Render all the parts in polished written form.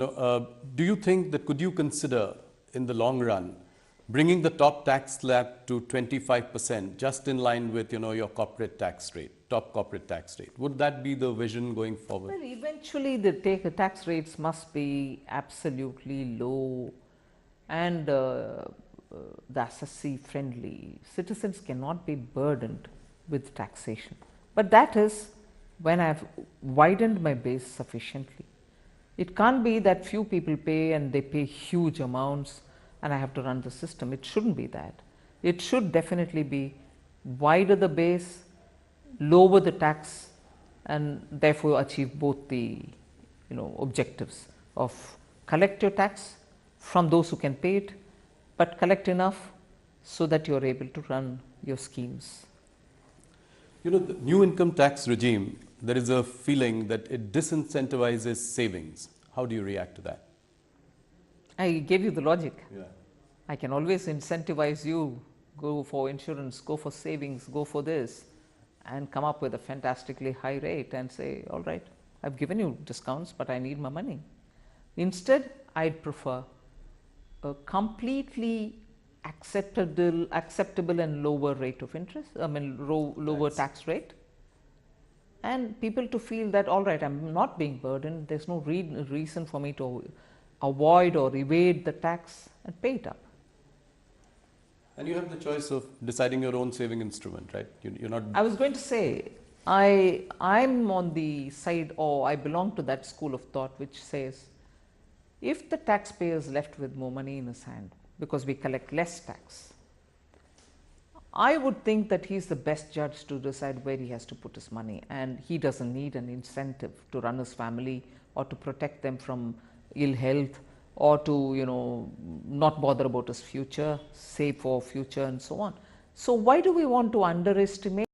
Do you think that could you consider in the long run bringing the top tax slab to 25% just in line with your corporate tax rate, top corporate tax rate? Would that be the vision going forward? Well, eventually the tax rates must be absolutely low and the assessee friendly. Citizens cannot be burdened with taxation. But that is when I have widened my base sufficiently. It can't be that few people pay and they pay huge amounts and I have to run the system. It shouldn't be that. It should definitely be wider the base, lower the tax, and therefore achieve both the objectives of collect your tax from those who can pay it, but collect enough so that you are able to run your schemes. The new income tax regime, there is a feeling that it disincentivizes savings. How do you react to that? I gave you the logic. Yeah. I can always incentivize you, go for insurance, go for savings, go for this, and come up with a fantastically high rate and say, all right, I've given you discounts, but I need my money. Instead, I'd prefer a completely acceptable and lower rate of interest, lower tax rate, and people to feel that, all right, I'm not being burdened, there's no reason for me to avoid or evade the tax and pay it up. And you have the choice of deciding your own saving instrument, right? You're not. I was going to say, I'm on the side, or I belong to that school of thought which says, if the taxpayer is left with more money in his hand because we collect less tax, I would think that he's the best judge to decide where he has to put his money, and he doesn't need an incentive to run his family or to protect them from ill health or to not bother about his future, save for future and so on. So why do we want to underestimate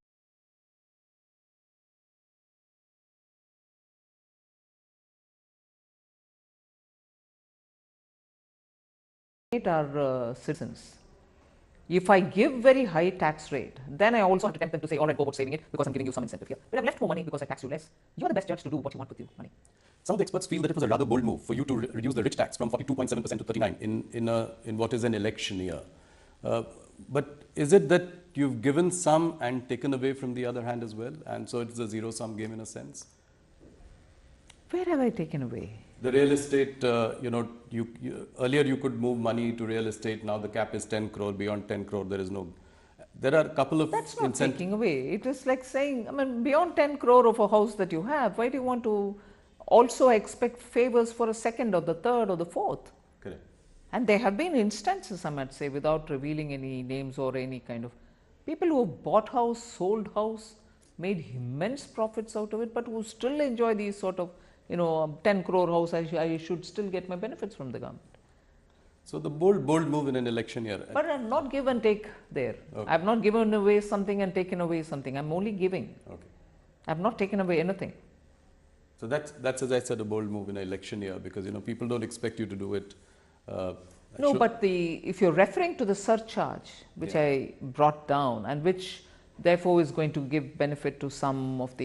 our citizens? If I give very high tax rate, then I also have to tempt them to say, all right, go about saving it because I'm giving you some incentive here. But I've left more money because I tax you less. You're the best judge to do what you want with your money. Some of the experts feel that it was a rather bold move for you to reduce the rich tax from 42.7% to 39% in what is an election year. But is it that you've given some and taken away from the other hand as well, and so it's a zero-sum game in a sense? Where have I taken away? The real estate, earlier you could move money to real estate. Now the cap is 10 crore. Beyond 10 crore, there is no. There are a couple of. That's not taking away. It is like saying, beyond 10 crore of a house that you have, why do you want to also expect favors for a second or the third or the fourth? Correct. And there have been instances, I might say, without revealing any names or any kind of people who have bought house, sold house, made immense profits out of it, but who still enjoy these sort of 10 crore house, I should still get my benefits from the government. So the bold move in an election year. But I'm not give and take there. Okay. I've not given away something and taken away something. I'm only giving. Okay. I've not taken away anything. So that's as I said, a bold move in an election year, because people don't expect you to do it. No, but if you're referring to the surcharge, which I brought down and which therefore is going to give benefit to some of the